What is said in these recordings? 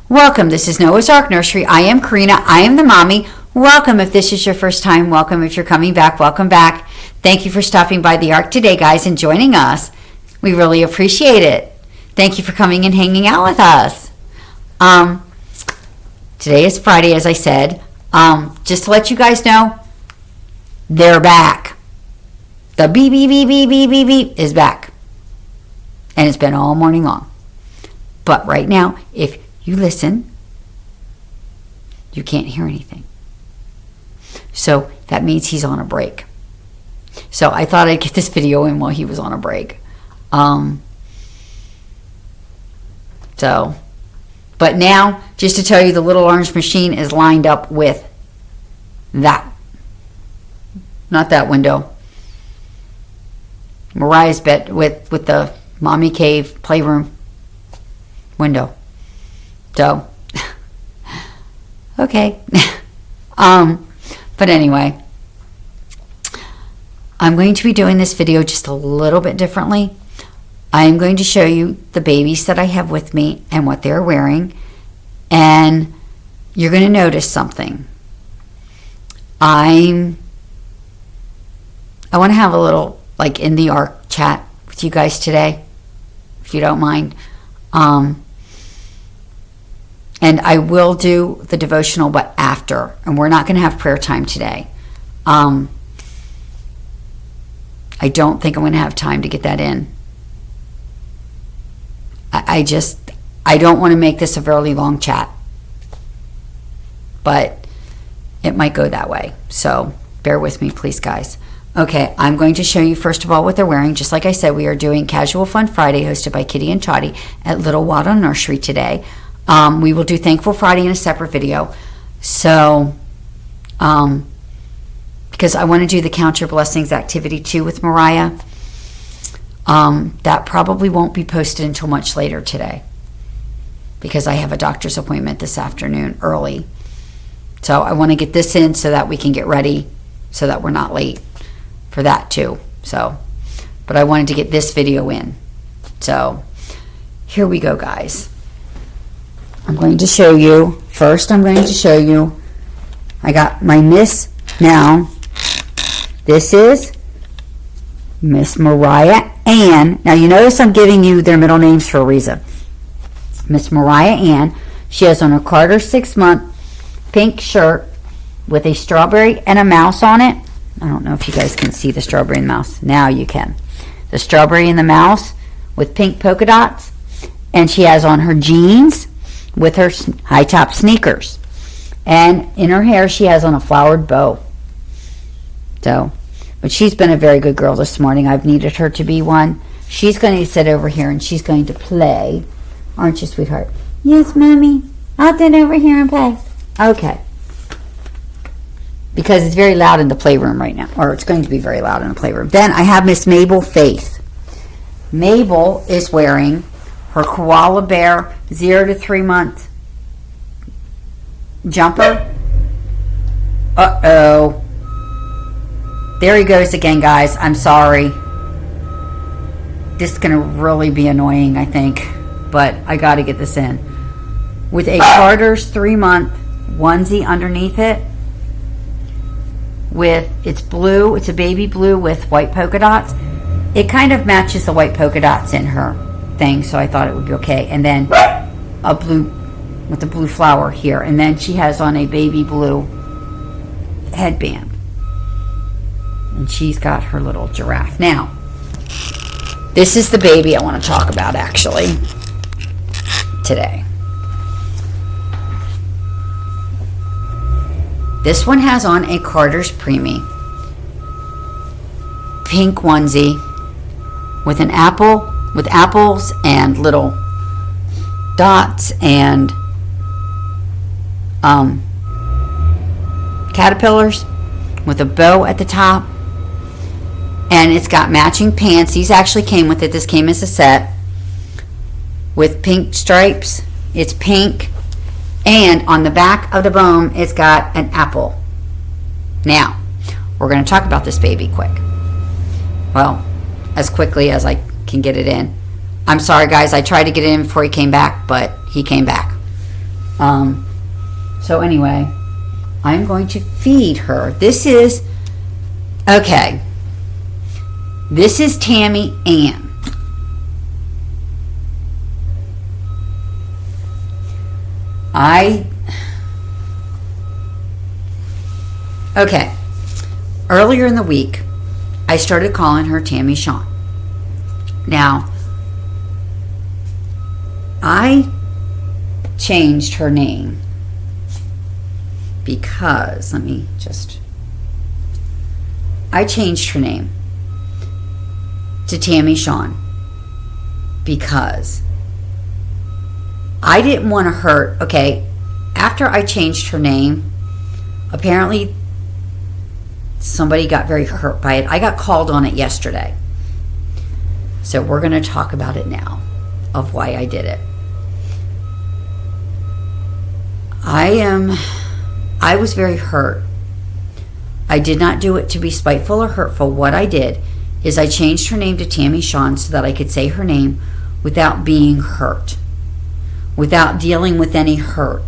Welcome. This is Noah's Ark Nursery. I am Corrina. I am the mommy. Welcome if this is your first time. Welcome if you're coming back. Welcome back. Thank you for stopping by the Ark today, guys, and joining us. We really appreciate it. Thank you for coming and hanging out with us. Today is Friday, as I said. Just to let you guys know, they're back. The beep, beep, beep, beep, beep, beep, beep is back. And it's been all morning long. But right now, if you listen, you can't hear anything. So that means he's on a break. So I thought I'd get this video in while he was on a break. But now, just to tell you, the little orange machine is lined up with that. Not that window. Mariah's bed with the mommy cave playroom window. So, okay. But anyway, I'm going to be doing this video just a little bit differently. I am going to show you the babies that I have with me and what they're wearing. And you're going to notice something. I want to have a little, like, in the ARK chat with you guys today, if you don't mind. And I will do the devotional, but after. And we're not going to have prayer time today. I don't think I'm going to have time to get that in. I don't want to make this a very long chat. But it might go that way. So bear with me, please, guys. Okay, I'm going to show you, first of all, what they're wearing. Just like I said, we are doing Casual Fun Friday, hosted by Kitty and Tottie at Little Waddle Nursery today. We will do Thankful Friday in a separate video. So, because I want to do the Count Your Blessings activity too with Mariah. That probably won't be posted until much later today, because I have a doctor's appointment this afternoon early. So I want to get this in so that we can get ready so that we're not late for that too. So, but I wanted to get this video in. So here we go, guys. I'm going to show you, first I'm going to show you, I got my Miss now. This is Miss Mariah Ann. Now you notice I'm giving you their middle names for a reason. Miss Mariah Ann. She has on her Carter 6-month pink shirt with a strawberry and a mouse on it. I don't know if you guys can see the strawberry and the mouse. Now you can. The strawberry and the mouse with pink polka dots. And she has on her jeans with her high top sneakers. And in her hair she has on a flowered bow. So, but she's been a very good girl this morning. I've needed her to be one. She's going to sit over here and she's going to play. Aren't you, sweetheart? Yes, Mommy. I'll sit over here and play. Okay. Because it's very loud in the playroom right now. Or it's going to be very loud in the playroom. Then I have Miss Mabel Faith. Mabel is wearing her koala bear 0 to 3 month jumper. Uh-oh. There he goes again, guys. I'm sorry. This is going to really be annoying, I think. But I got to get this in. With a Carter's 3-month onesie underneath it. With, it's blue. It's a baby blue with white polka dots. It kind of matches the white polka dots in her thing, so I thought it would be okay. And then a blue, with the blue flower here. And then she has on a baby blue headband. And she's got her little giraffe. Now, this is the baby I want to talk about, actually, today. This one has on a Carter's Preemie pink onesie with an apple, with apples and little dots and caterpillars with a bow at the top. And it's got matching pants. These actually came with it. This came as a set with pink stripes. It's pink. And on the back of the bone, it's got an apple. Now, we're going to talk about this baby quick. Well, as quickly as I can get it in. I'm sorry, guys. I tried to get it in before he came back, but he came back. So anyway, I'm going to feed her. This is Tami Ann. Earlier in the week, I started calling her Tammy Shawn. Now, I changed her name because, I changed her name to Tammy Shawn because I didn't want to hurt. After I changed her name, apparently somebody got very hurt by it. I got called on it yesterday. So we're going to talk about it now, of why I did it. I was very hurt. I did not do it to be spiteful or hurtful. What I did is I changed her name to Tammy Shawn so that I could say her name without being hurt, without dealing with any hurt,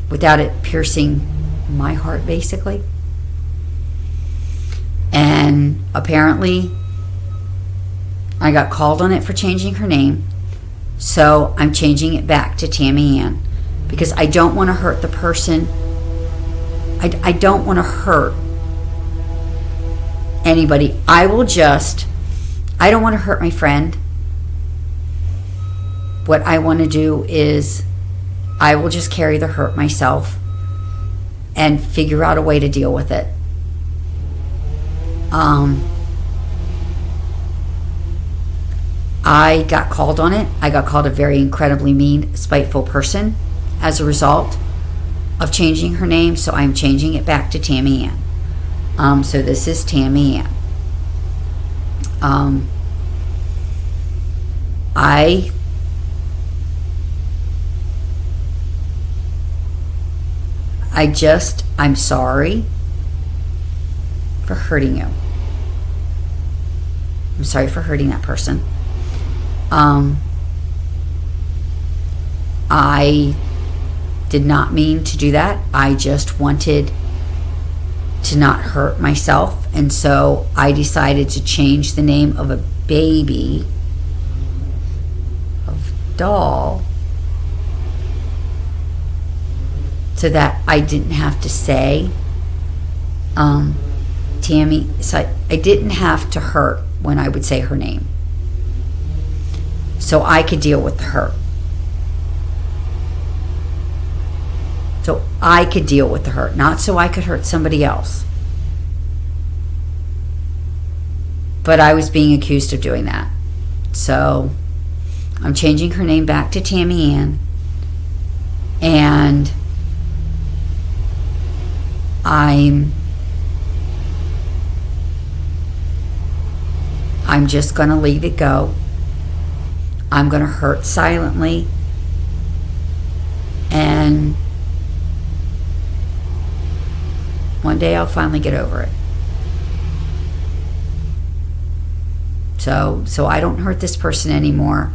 without it piercing my heart, basically. And apparently I got called on it for changing her name, so I'm changing it back to Tami Ann because I don't want to hurt the person. I don't want to hurt anybody. I don't want to hurt my friend. What I want to do is I will just carry the hurt myself and figure out a way to deal with it. I got called on it. I got called a very incredibly mean, spiteful person as a result of changing her name, so I'm changing it back to Tami Ann. So this is Tami Ann. I'm sorry for hurting you. I'm sorry for hurting that person. I did not mean to do that. I just wanted to not hurt myself, and so I decided to change the name of a baby, of doll, so that I didn't have to say Tammy. So I didn't have to hurt when I would say her name, so I could deal with the hurt. So I could deal with the hurt, not so I could hurt somebody else. But I was being accused of doing that. So I'm changing her name back to Tami Ann. And I'm just going to leave it go. I'm going to hurt silently. And one day I'll finally get over it. So I don't hurt this person anymore.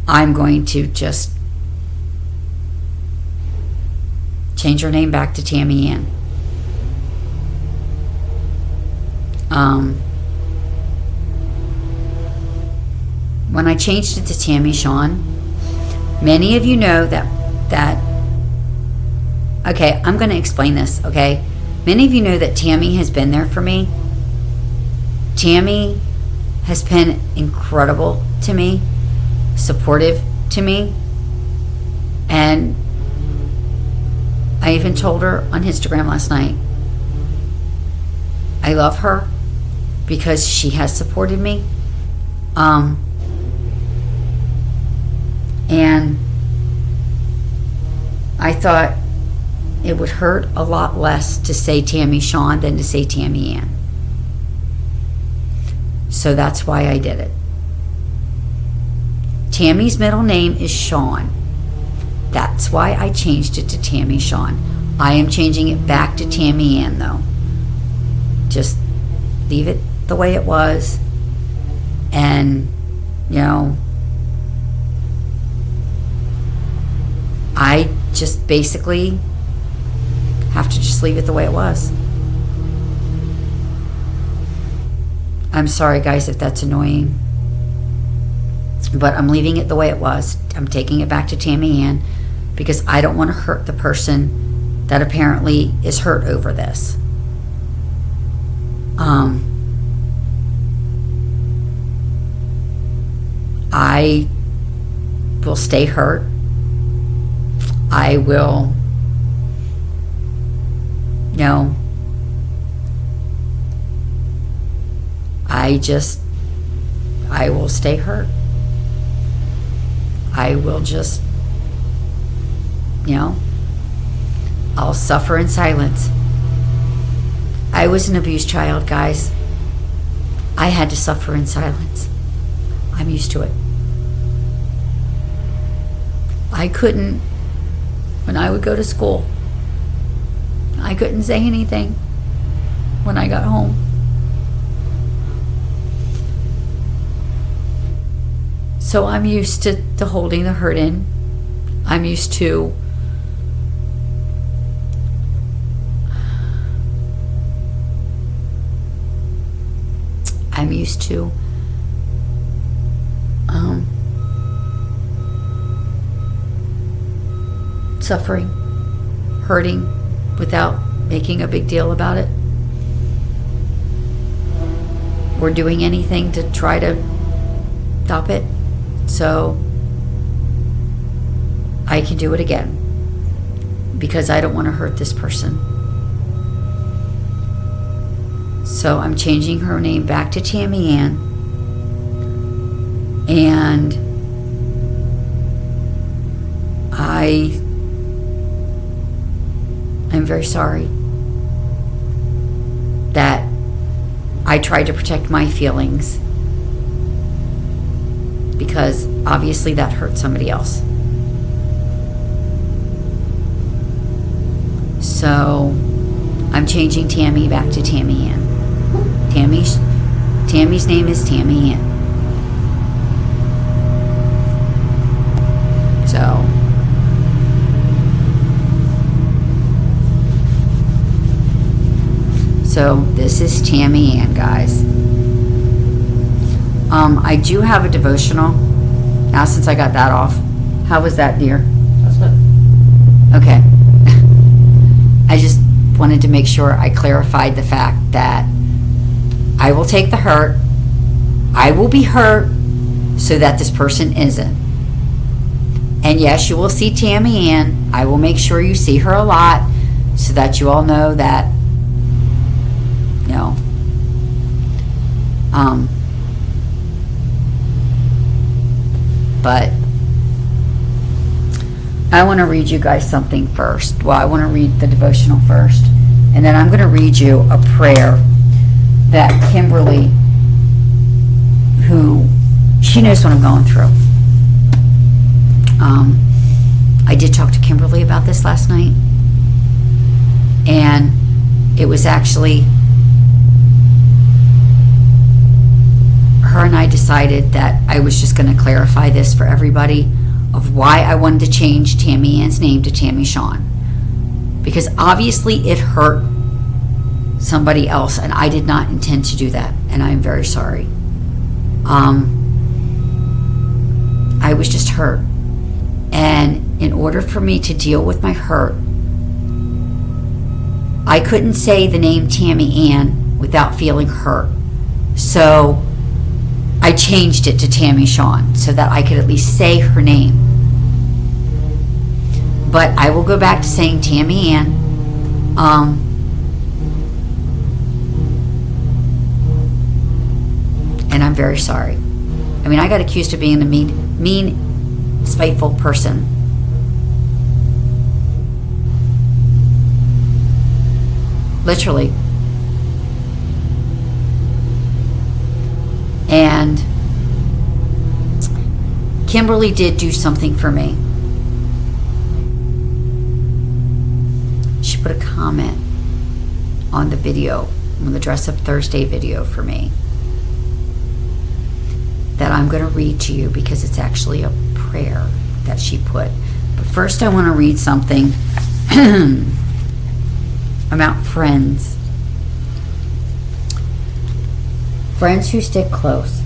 I'm going to just change her name back to Tami Ann. When I changed it to Tammy Shawn, many of you know that okay, I'm going to explain this, okay? Many of you know that Tammy has been there for me. Tammy has been incredible to me, supportive to me, and I even told her on Instagram last night, I love her because she has supported me. And I thought it would hurt a lot less to say Tammy Shawn than to say Tami Ann. So that's why I did it. Tammy's middle name is Shawn. That's why I changed it to Tammy Shawn. I am changing it back to Tami Ann, though. Just leave it the way it was. And, just basically have to just leave it the way it was. I'm sorry, guys, if that's annoying. But I'm leaving it the way it was. I'm taking it back to Tami Ann because I don't want to hurt the person that apparently is hurt over this. I will stay hurt. I will, I will stay hurt. I will just, I'll suffer in silence. I was an abused child, guys. I had to suffer in silence. I'm used to it. I couldn't, when I would go to school, I couldn't say anything when I got home. So I'm used to holding the hurt in. I'm used to suffering, hurting without making a big deal about it or doing anything to try to stop it. So I can do it again because I don't want to hurt this person. So I'm changing her name back to Tami Ann, and I'm very sorry that I tried to protect my feelings, because obviously that hurt somebody else. So I'm changing Tami back to Tami Ann. Tami's name is Tami Ann. So this is Tami Ann, guys. I do have a devotional now since I got that off. How was that, dear? That's good. Okay. I just wanted to make sure I clarified the fact that I will take the hurt. I will be hurt so that this person isn't. And yes, you will see Tami Ann. I will make sure you see her a lot so that you all know that, but I want to read you guys something first. Well, I want to read the devotional first, and then I'm going to read you a prayer that Kimberly, she knows what I'm going through. I did talk to Kimberly about this last night, and it was actually her and I decided that I was just going to clarify this for everybody of why I wanted to change Tami Ann's name to Tami Shawn, because obviously it hurt somebody else, and I did not intend to do that, and I am very sorry. I was just hurt, and in order for me to deal with my hurt, I couldn't say the name Tami Ann without feeling hurt. So I changed it to Tami Shawn so that I could at least say her name. But I will go back to saying Tami Ann. And I'm very sorry. I mean, I got accused of being a mean, spiteful person. Literally. And Kimberly did do something for me. She put a comment on the video, on the Dress Up Thursday video for me, that I'm going to read to you because it's actually a prayer that she put. But First, I want to read something about friends. Friends who stick close.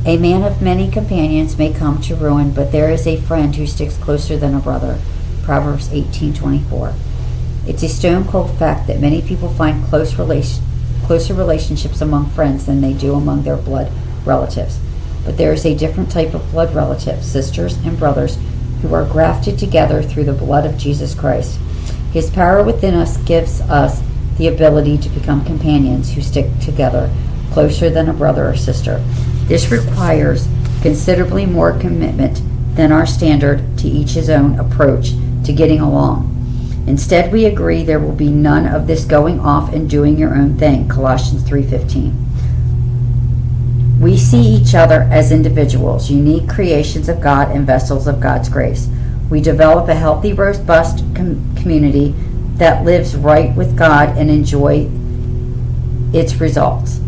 A man of many companions may come to ruin, but there is a friend who sticks closer than a brother. Proverbs 18:24. It's a stone-cold fact that many people find closer relationships among friends than they do among their blood relatives. But there is a different type of blood relatives, sisters and brothers, who are grafted together through the blood of Jesus Christ. His power within us gives us the ability to become companions who stick together closer than a brother or sister. This requires considerably more commitment than our standard to each his own approach to getting along. Instead, we agree there will be none of this going off and doing your own thing. Colossians 3:15. We see each other as individuals, unique creations of God and vessels of God's grace. We develop a healthy, robust community that lives right with God and enjoy its results.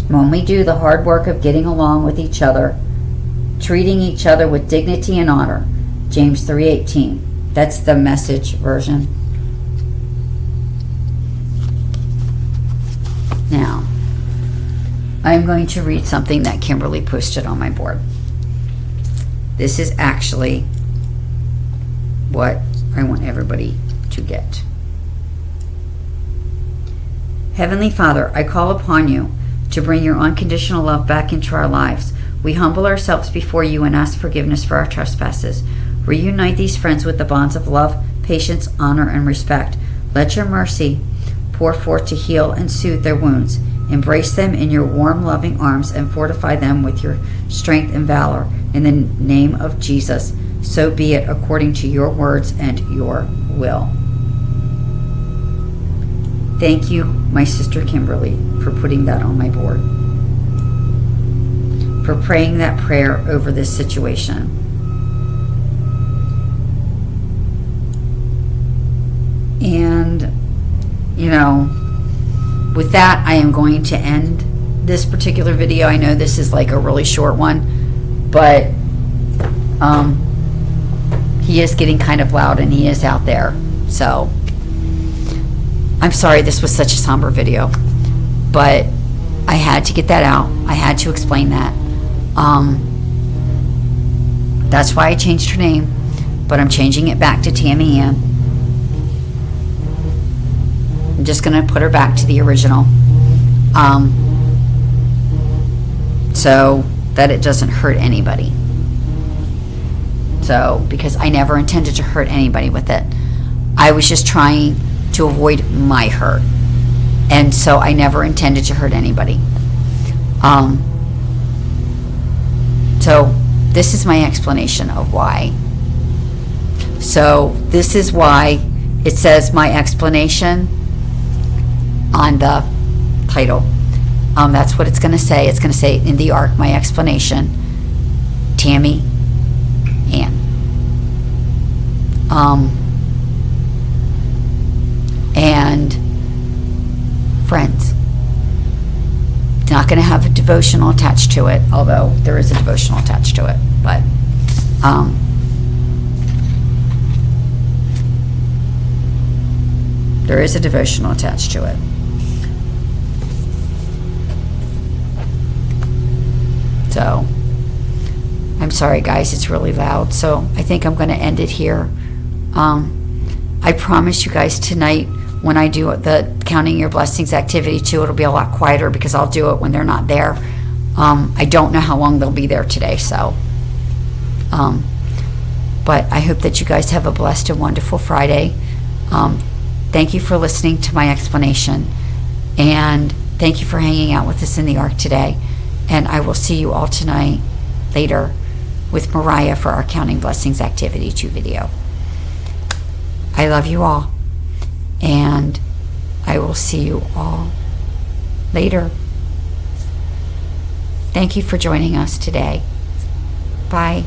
When we do the hard work of getting along with each other, treating each other with dignity and honor. James 3:18. That's the Message version. Now, I'm going to read something that Kimberly posted on my board. This is actually what I want everybody to get. Heavenly Father, I call upon you to bring your unconditional love back into our lives. We humble ourselves before you and ask forgiveness for our trespasses. Reunite these friends with the bonds of love, patience, honor, and respect. Let your mercy pour forth to heal and soothe their wounds. Embrace them in your warm, loving arms and fortify them with your strength and valor. In the name of Jesus, so be it according to your words and your will. Thank you, my sister Kimberly, for putting that on my board, for praying that prayer over this situation. And, with that, I am going to end this particular video. I know this is like a really short one, but he is getting kind of loud and he is out there. So, I'm sorry this was such a somber video, but I had to get that out. I had to explain that. That's why I changed her name, but I'm changing it back to Tami Ann. I'm just going to put her back to the original, so that it doesn't hurt anybody. So, because I never intended to hurt anybody with it. I was just trying to avoid my hurt. And so I never intended to hurt anybody. So this is my explanation of why. So this is why it says my explanation on the title. That's what it's going to say. It's going to say in the ARK, my explanation, Tami Ann. And friends. It's not going to have a devotional attached to it, although there is a devotional attached to it. But there is a devotional attached to it. So, I'm sorry guys, it's really loud. So I think I'm going to end it here. I promise you guys tonight, when I do the Counting Your Blessings activity too, it'll be a lot quieter because I'll do it when they're not there. I don't know how long they'll be there today, so. But I hope that you guys have a blessed and wonderful Friday. Thank you for listening to my explanation. And thank you for hanging out with us in the ARK today. And I will see you all tonight, later, with Mariah for our Counting Blessings Activity 2 video. I love you all. And I will see you all later. Thank you for joining us today. Bye.